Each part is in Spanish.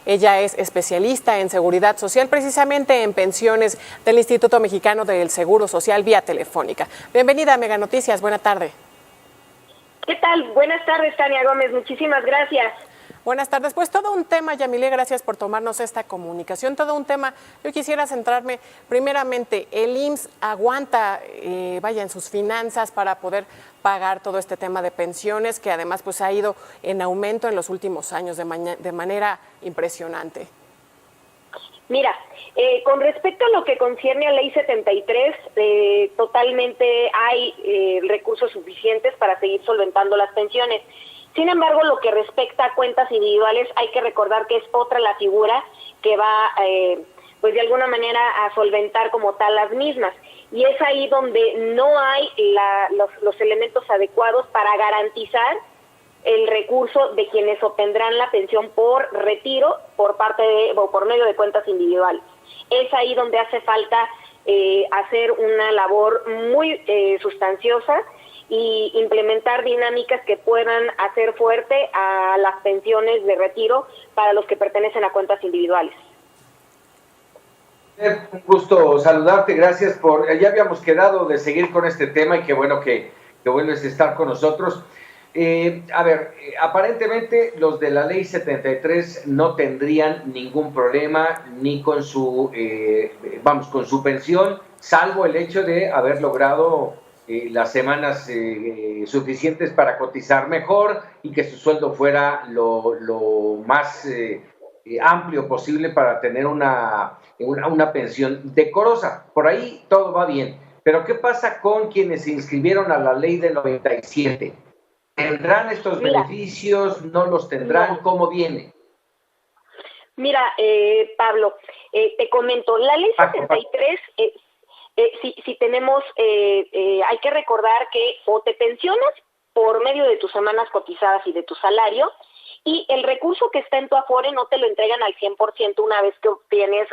Ella es especialista en seguridad social, precisamente en pensiones del Instituto Mexicano del Seguro Social vía telefónica. Bienvenida a Mega Noticias, buena tarde. ¿Qué tal? Buenas tardes, Tania Gómez, muchísimas gracias. Buenas tardes. Pues todo un tema, Yamile, gracias por tomarnos esta comunicación. Todo un tema. Yo quisiera centrarme primeramente, el IMSS aguanta, en sus finanzas para poder pagar todo este tema de pensiones, que además pues ha ido en aumento en los últimos años de manera impresionante. Mira, con respecto a lo que concierne a Ley 73, totalmente hay recursos suficientes para seguir solventando las pensiones. Sin embargo, lo que respecta a cuentas individuales, hay que recordar que es otra la figura que va, pues de alguna manera, a solventar como tal las mismas. Y es ahí donde no hay los elementos adecuados para garantizar el recurso de quienes obtendrán la pensión por retiro por medio de cuentas individuales. Es ahí donde hace falta hacer una labor muy sustanciosa y implementar dinámicas que puedan hacer fuerte a las pensiones de retiro para los que pertenecen a cuentas individuales. Un gusto saludarte, gracias ya habíamos quedado de seguir con este tema y qué bueno que vuelves a estar con nosotros. Aparentemente los de la Ley 73 no tendrían ningún problema ni con su pensión, salvo el hecho de haber logrado las semanas suficientes para cotizar mejor y que su sueldo fuera lo más amplio posible para tener una pensión decorosa. Por ahí todo va bien. Pero ¿qué pasa con quienes se inscribieron a la ley de 97? ¿Tendrán estos beneficios? ¿No los tendrán? No. ¿Cómo viene? Mira, Pablo, te comento, la ley 73... si tenemos, hay que recordar que o te pensionas por medio de tus semanas cotizadas y de tu salario, y el recurso que está en tu Afore no te lo entregan al 100% una vez que obtienes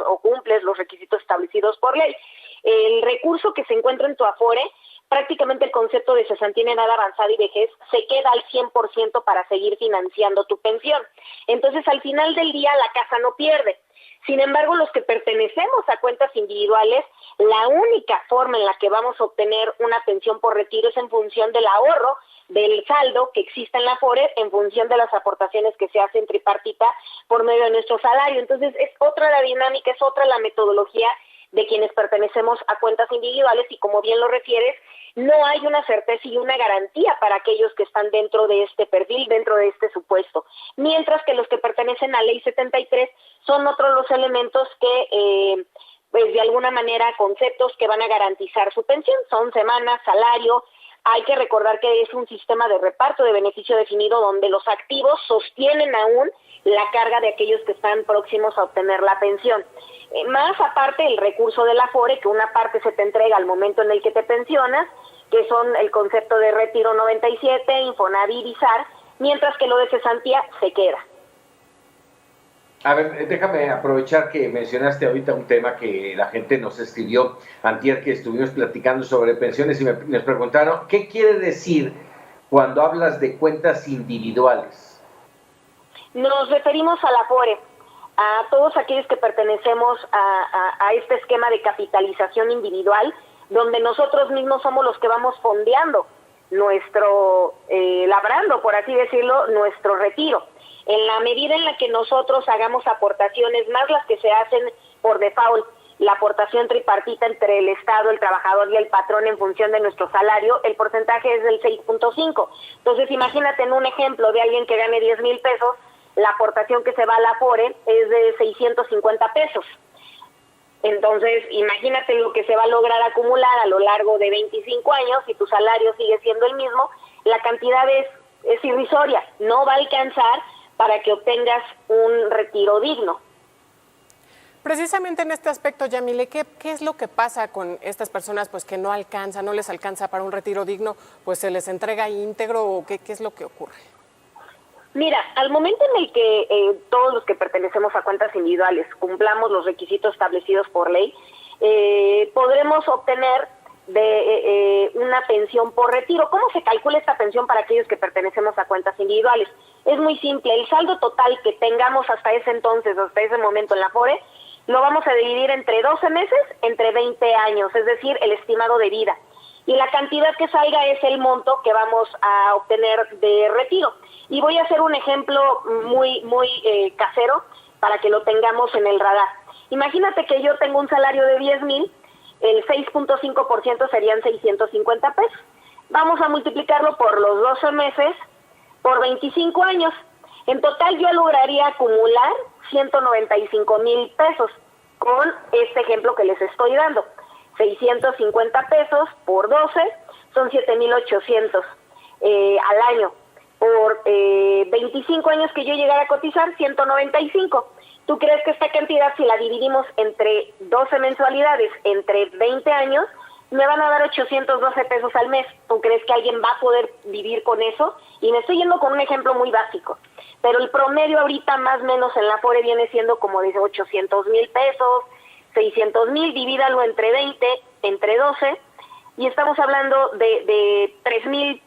o cumples los requisitos establecidos por ley. El recurso que se encuentra en tu Afore, prácticamente el concepto de cesantía en edad avanzada y vejez, se queda al 100% para seguir financiando tu pensión. Entonces, al final del día, la casa no pierde. Sin embargo, los que pertenecemos a cuentas individuales, la única forma en la que vamos a obtener una pensión por retiro es en función del ahorro, del saldo que exista en la Afore, en función de las aportaciones que se hacen tripartita por medio de nuestro salario. Entonces, es otra la dinámica, es otra la metodología de quienes pertenecemos a cuentas individuales y, como bien lo refieres, no hay una certeza y una garantía para aquellos que están dentro de este perfil, dentro de este supuesto. Mientras que los que pertenecen a Ley 73 son otros los elementos que, pues de alguna manera, conceptos que van a garantizar su pensión. Son semanas, salario. Hay que recordar que es un sistema de reparto de beneficio definido donde los activos sostienen aún la carga de aquellos que están próximos a obtener la pensión. Más aparte el recurso del Afore, que una parte se te entrega al momento en el que te pensionas, que son el concepto de Retiro 97, Infonavit y SAR, mientras que lo de cesantía se queda. A ver, déjame aprovechar que mencionaste ahorita un tema que la gente nos escribió antier, que estuvimos platicando sobre pensiones y nos preguntaron, ¿qué quiere decir cuando hablas de cuentas individuales? Nos referimos al Afore, a todos aquellos que pertenecemos a este esquema de capitalización individual, donde nosotros mismos somos los que vamos fondeando labrando, por así decirlo, nuestro retiro. En la medida en la que nosotros hagamos aportaciones, más las que se hacen por default, la aportación tripartita entre el Estado, el trabajador y el patrón en función de nuestro salario, el porcentaje es del 6.5. Entonces, imagínate en un ejemplo de alguien que gane 10,000 pesos, la aportación que se va a la Afore es de 650 pesos. Entonces, imagínate lo que se va a lograr acumular a lo largo de 25 años, si tu salario sigue siendo el mismo, la cantidad es irrisoria, no va a alcanzar para que obtengas un retiro digno. Precisamente en este aspecto, Yamile, ¿qué es lo que pasa con estas personas pues que no les alcanza para un retiro digno? Pues se les entrega íntegro o ¿qué es lo que ocurre? Mira, al momento en el que todos los que pertenecemos a cuentas individuales cumplamos los requisitos establecidos por ley, podremos obtener de una pensión por retiro. ¿Cómo se calcula esta pensión para aquellos que pertenecemos a cuentas individuales? Es muy simple, el saldo total que tengamos hasta ese entonces, hasta ese momento en la Afore, lo vamos a dividir entre 12 meses, entre 20 años, es decir, el estimado de vida. Y la cantidad que salga es el monto que vamos a obtener de retiro. Y voy a hacer un ejemplo muy casero para que lo tengamos en el radar. Imagínate que yo tengo un salario de 10,000, el 6.5% serían 650 pesos. Vamos a multiplicarlo por los 12 meses, por 25 años. En total yo lograría acumular 195,000 pesos con este ejemplo que les estoy dando. 650 pesos por 12 son 7,800 al año. Por 25 años que yo llegara a cotizar, 195. ¿Tú crees que esta cantidad, si la dividimos entre 12 mensualidades, entre 20 años, me van a dar 812 pesos al mes? ¿Tú crees que alguien va a poder vivir con eso? Y me estoy yendo con un ejemplo muy básico. Pero el promedio ahorita más o menos en la Afore viene siendo como de 800,000 pesos, 600,000, divídalo entre 20, entre 12, y estamos hablando de 3,000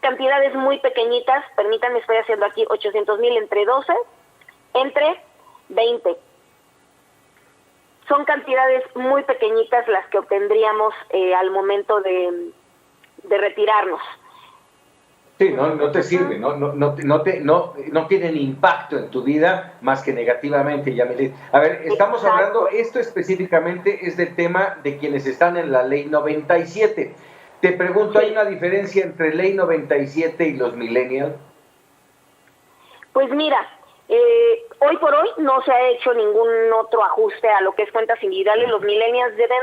cantidades muy pequeñitas. Permítanme, estoy haciendo aquí 800,000 entre 12, entre 20. Son cantidades muy pequeñitas las que obtendríamos al momento de retirarnos. Sí, no te sirve, no tienen impacto en tu vida más que negativamente, Yamilet. A ver, estamos hablando, esto específicamente es del tema de quienes están en la Ley 97. Te pregunto, ¿hay una diferencia entre Ley 97 y los millennials? Pues mira, hoy por hoy no se ha hecho ningún otro ajuste a lo que es cuentas individuales. Los millennials deben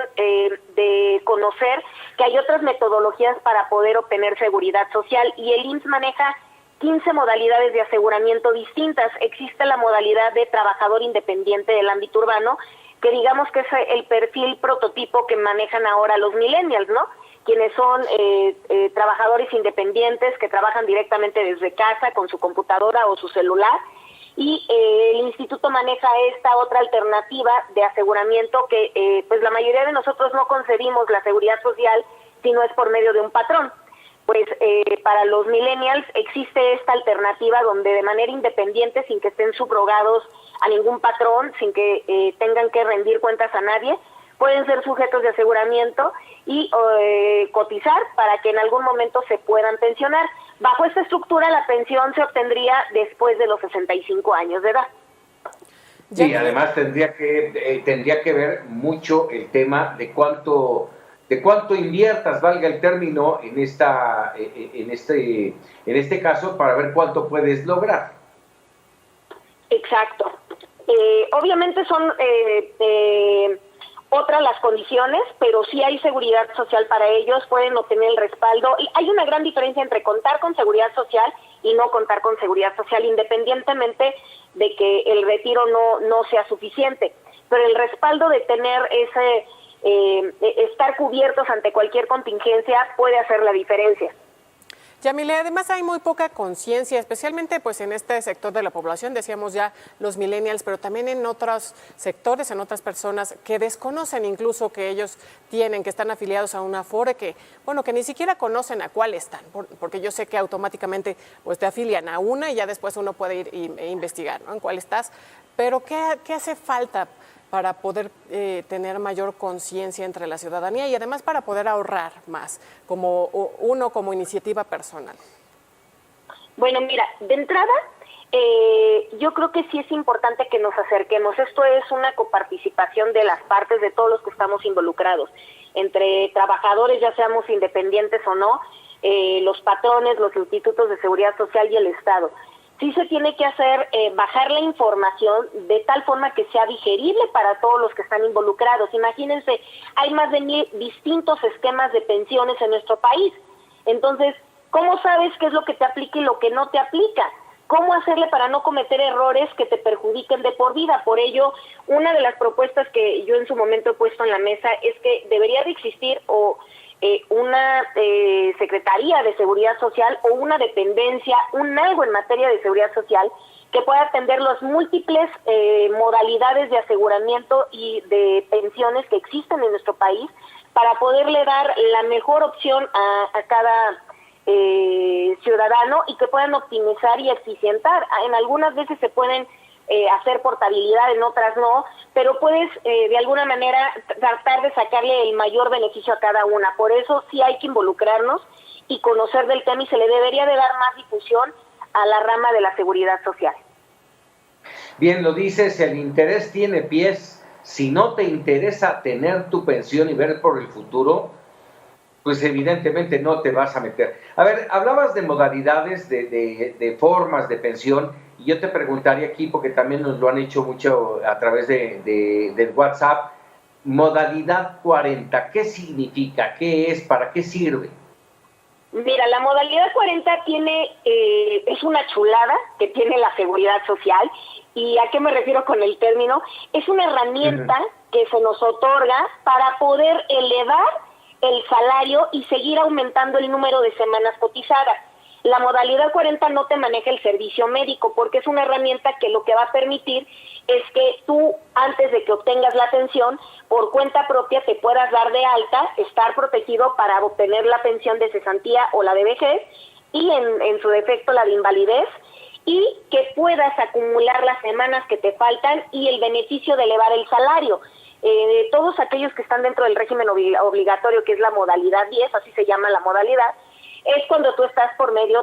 de conocer que hay otras metodologías para poder obtener seguridad social, y el IMSS maneja 15 modalidades de aseguramiento distintas. Existe la modalidad de trabajador independiente del ámbito urbano, que digamos que es el perfil prototipo que manejan ahora los millennials, ¿no? Quienes son trabajadores independientes que trabajan directamente desde casa con su computadora o su celular, y el instituto maneja esta otra alternativa de aseguramiento que pues la mayoría de nosotros no concebimos la seguridad social si no es por medio de un patrón. Pues para los millennials existe esta alternativa donde de manera independiente, sin que estén subrogados a ningún patrón, sin que tengan que rendir cuentas a nadie, pueden ser sujetos de aseguramiento y cotizar para que en algún momento se puedan pensionar. Bajo esta estructura, la pensión se obtendría después de los 65 años de edad. Sí, además tendría que ver mucho el tema de cuánto inviertas, valga el término, en este caso, para ver cuánto puedes lograr. Exacto. Obviamente son otras las condiciones, pero sí hay seguridad social para ellos, pueden obtener el respaldo. Y hay una gran diferencia entre contar con seguridad social y no contar con seguridad social, independientemente de que el retiro no sea suficiente. Pero el respaldo de tener estar cubiertos ante cualquier contingencia puede hacer la diferencia. Yamile, además hay muy poca conciencia, especialmente pues en este sector de la población, decíamos ya los millennials, pero también en otros sectores, en otras personas que desconocen incluso que ellos tienen, que están afiliados a una Afore, que ni siquiera conocen a cuál están, porque yo sé que automáticamente pues te afilian a una y ya después uno puede ir e investigar, ¿no?, en cuál estás, pero ¿qué hace falta para poder tener mayor conciencia entre la ciudadanía y además para poder ahorrar más, como iniciativa personal? Bueno, mira, de entrada, yo creo que sí es importante que nos acerquemos. Esto es una coparticipación de las partes, de todos los que estamos involucrados, entre trabajadores, ya seamos independientes o no, los patrones, los institutos de seguridad social y el Estado. Sí se tiene que hacer, bajar la información de tal forma que sea digerible para todos los que están involucrados. Imagínense, hay más de 1,000 distintos esquemas de pensiones en nuestro país. Entonces, ¿cómo sabes qué es lo que te aplica y lo que no te aplica? ¿Cómo hacerle para no cometer errores que te perjudiquen de por vida? Por ello, una de las propuestas que yo en su momento he puesto en la mesa es que debería de existir una Secretaría de Seguridad Social o una dependencia, algo en materia de seguridad social que pueda atender las múltiples modalidades de aseguramiento y de pensiones que existen en nuestro país, para poderle dar la mejor opción a cada ciudadano y que puedan optimizar y eficientar. En algunas veces se pueden hacer portabilidad, en otras no, pero puedes de alguna manera tratar de sacarle el mayor beneficio a cada una. Por eso sí hay que involucrarnos y conocer del tema, y se le debería de dar más difusión a la rama de la seguridad social. Bien, lo dices, el interés tiene pies. Si no te interesa tener tu pensión y ver por el futuro, pues evidentemente no te vas a meter. A ver, hablabas de modalidades, de formas de pensión, y yo te preguntaría aquí, porque también nos lo han hecho mucho a través del WhatsApp, modalidad 40, ¿qué significa? ¿Qué es? ¿Para qué sirve? Mira, la modalidad 40 tiene, es una chulada que tiene la seguridad social. ¿Y a qué me refiero con el término? Es una herramienta que se nos otorga para poder elevar el salario y seguir aumentando el número de semanas cotizadas. La modalidad 40 no te maneja el servicio médico, porque es una herramienta que lo que va a permitir es que tú, antes de que obtengas la pensión, por cuenta propia te puedas dar de alta, estar protegido para obtener la pensión de cesantía o la de vejez, y en su defecto la de invalidez, y que puedas acumular las semanas que te faltan y el beneficio de elevar el salario. Todos aquellos que están dentro del régimen obligatorio, que es la modalidad 10, así se llama la modalidad, es cuando tú estás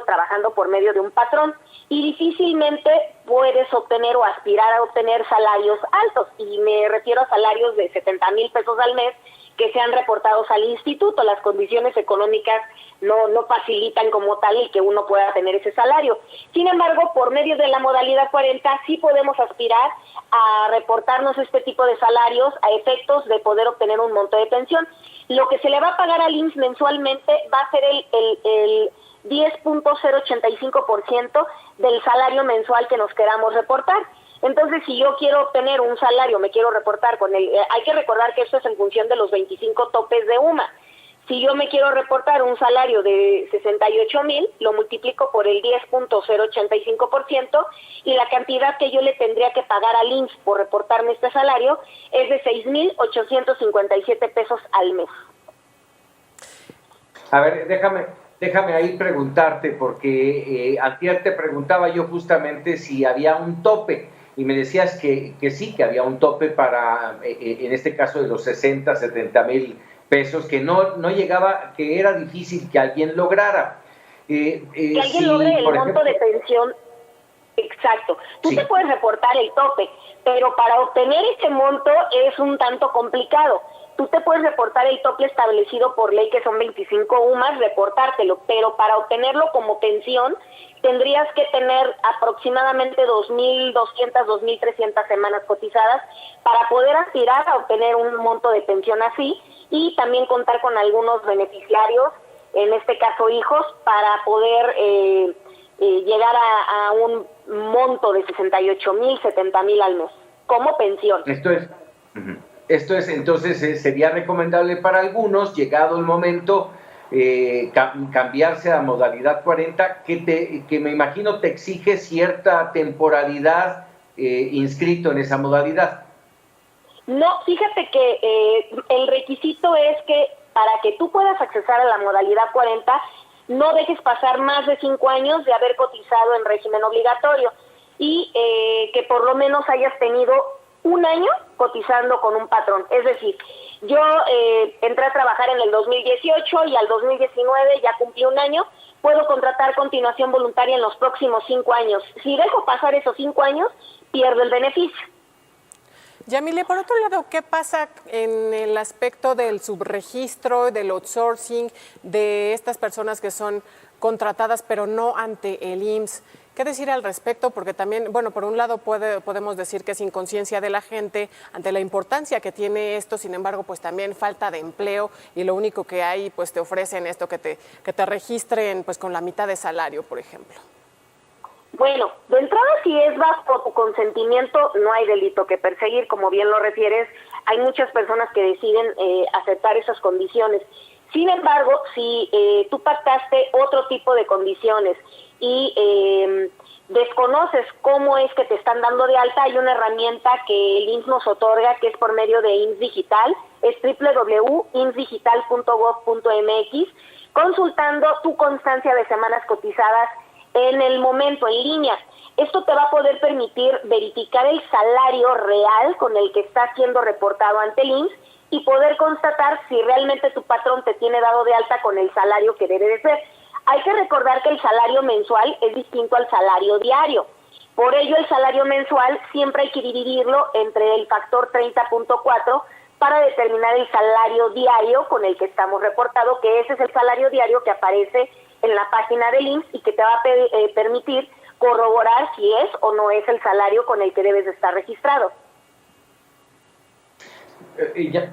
trabajando por medio de un patrón, y difícilmente puedes obtener o aspirar a obtener salarios altos, y me refiero a salarios de 70,000 pesos al mes que sean reportados al instituto. Las condiciones económicas no facilitan como tal el que uno pueda tener ese salario. Sin embargo, por medio de la modalidad 40 sí podemos aspirar a reportarnos este tipo de salarios a efectos de poder obtener un monto de pensión. Lo que se le va a pagar al IMSS mensualmente va a ser el 10.085% del salario mensual que nos queramos reportar. Entonces, si yo quiero obtener un salario, me quiero reportar con hay que recordar que esto es en función de los 25 topes de UMA. Si yo me quiero reportar un salario de 68,000, lo multiplico por el 10.085%, y la cantidad que yo le tendría que pagar al IMSS por reportarme este salario es de 6,857 pesos al mes. A ver, déjame ahí preguntarte, porque antier te preguntaba yo justamente si había un tope, y me decías que sí, que había un tope para, en este caso de los 60, 70,000 pesos, que no llegaba, que era difícil que alguien lograra. Que alguien logre el monto de pensión. Exacto. Tú te puedes reportar el tope, pero para obtener ese monto es un tanto complicado. Tú te puedes reportar el tope establecido por ley, que son 25 UMAS, reportártelo, pero para obtenerlo como pensión tendrías que tener aproximadamente 2,200, 2,300 semanas cotizadas para poder aspirar a obtener un monto de pensión así, y también contar con algunos beneficiarios, en este caso hijos, para poder llegar a un monto de 68,000, 70,000 al mes como pensión. Esto es entonces, sería recomendable para algunos, llegado el momento, cambiarse a modalidad 40, que me imagino te exige cierta temporalidad inscrito en esa modalidad. No, fíjate que el requisito es que para que tú puedas accesar a la modalidad 40, no dejes pasar más de 5 años de haber cotizado en régimen obligatorio, y que por lo menos hayas tenido un año cotizando con un patrón. Es decir, yo entré a trabajar en el 2018 y al 2019 ya cumplí un año, puedo contratar continuación voluntaria en los próximos 5 años. Si dejo pasar esos 5 años, pierdo el beneficio. Yamile, por otro lado, ¿qué pasa en el aspecto del subregistro, del outsourcing, de estas personas que son contratadas pero no ante el IMSS? ¿Qué decir al respecto? Porque también, bueno, por un lado podemos decir que es inconsciencia de la gente ante la importancia que tiene esto, sin embargo, pues también falta de empleo, y lo único que hay, pues te ofrecen esto, que te registren pues con la mitad de salario, por ejemplo. Bueno, de entrada, si es bajo tu consentimiento, no hay delito que perseguir, como bien lo refieres. Hay muchas personas que deciden aceptar esas condiciones. Sin embargo, si tú pactaste otro tipo de condiciones y desconoces cómo es que te están dando de alta, hay una herramienta que el IMSS nos otorga, que es por medio de IMSS Digital, es www.imsdigital.gov.mx, consultando tu constancia de semanas cotizadas en el momento, en línea. Esto te va a poder permitir verificar el salario real con el que está siendo reportado ante el IMSS y poder constatar si realmente tu patrón te tiene dado de alta con el salario que debe de ser. Hay que recordar que el salario mensual es distinto al salario diario. Por ello, el salario mensual siempre hay que dividirlo entre el factor 30.4 para determinar el salario diario con el que estamos reportado, que ese es el salario diario que aparece en la página del IMSS y que te va a permitir corroborar si es o no es el salario con el que debes de estar registrado.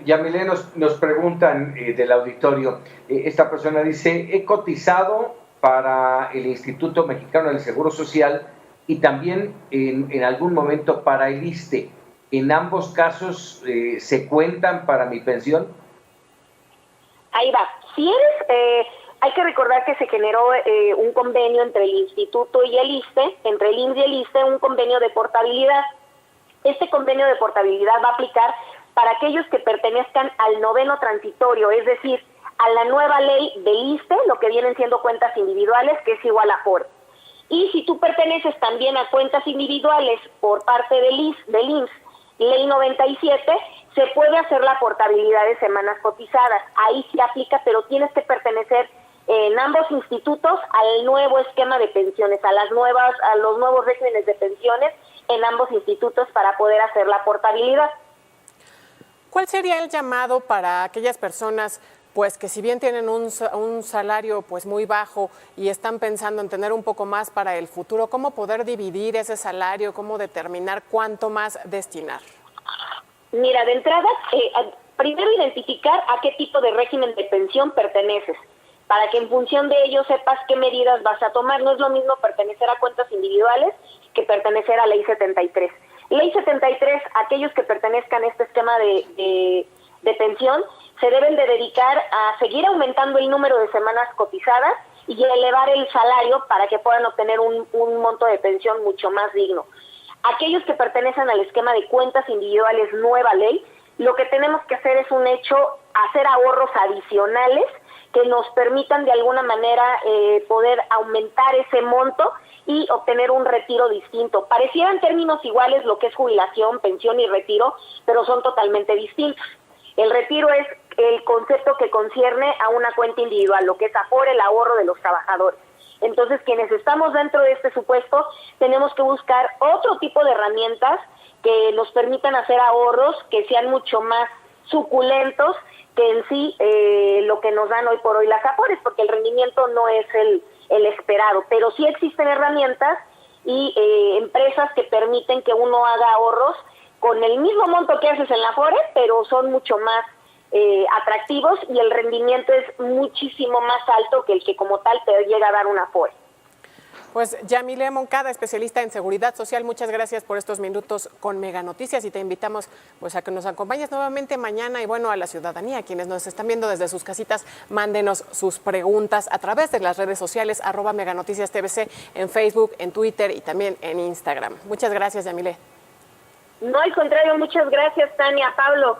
Yamile, nos preguntan del auditorio, esta persona dice, he cotizado para el Instituto Mexicano del Seguro Social y también en algún momento para el ISSSTE. ¿En ambos casos se cuentan para mi pensión? Ahí va. Si eres, hay que recordar que se generó un convenio entre el Instituto y el ISSSTE, entre el IMSS y el ISSSTE, un convenio de portabilidad. Este convenio de portabilidad va a aplicar para aquellos que pertenezcan al noveno transitorio, es decir, a la nueva ley del ISSSTE, lo que vienen siendo cuentas individuales, que es igual a Afore. Y si tú perteneces también a cuentas individuales por parte del IMSS, ley 97, se puede hacer la portabilidad de semanas cotizadas. Ahí sí aplica, pero tienes que pertenecer en ambos institutos al nuevo esquema de pensiones, a los nuevos regímenes de pensiones en ambos institutos para poder hacer la portabilidad. ¿Cuál sería el llamado para aquellas personas, pues que si bien tienen un salario pues muy bajo y están pensando en tener un poco más para el futuro, cómo poder dividir ese salario, cómo determinar cuánto más destinar? Mira, de entrada, primero identificar a qué tipo de régimen de pensión perteneces, para que en función de ello sepas qué medidas vas a tomar. No es lo mismo pertenecer a cuentas individuales que pertenecer a Ley 73. Ley 73, aquellos que pertenezcan a este esquema de pensión, se deben de dedicar a seguir aumentando el número de semanas cotizadas y elevar el salario para que puedan obtener un monto de pensión mucho más digno. Aquellos que pertenecen al esquema de cuentas individuales nueva ley, lo que tenemos que hacer es hacer ahorros adicionales que nos permitan de alguna manera poder aumentar ese monto y obtener un retiro distinto. Parecieran términos iguales lo que es jubilación, pensión y retiro, pero son totalmente distintos. El retiro es el concepto que concierne a una cuenta individual, lo que es Afore, el ahorro de los trabajadores. Entonces, quienes estamos dentro de este supuesto, tenemos que buscar otro tipo de herramientas que nos permitan hacer ahorros que sean mucho más suculentos que en sí lo que nos dan hoy por hoy las Afores, porque el rendimiento no es el esperado, pero sí existen herramientas y empresas que permiten que uno haga ahorros con el mismo monto que haces en la Afore, pero son mucho más atractivos y el rendimiento es muchísimo más alto que el que como tal te llega a dar una Afore. Pues Yamile Moncada, especialista en seguridad social, muchas gracias por estos minutos con Mega Noticias y te invitamos pues a que nos acompañes nuevamente mañana y bueno, a la ciudadanía, quienes nos están viendo desde sus casitas, mándenos sus preguntas a través de las redes sociales @meganoticiastvc en Facebook, en Twitter y también en Instagram. Muchas gracias, Yamile. No, al contrario, muchas gracias, Tania, Pablo.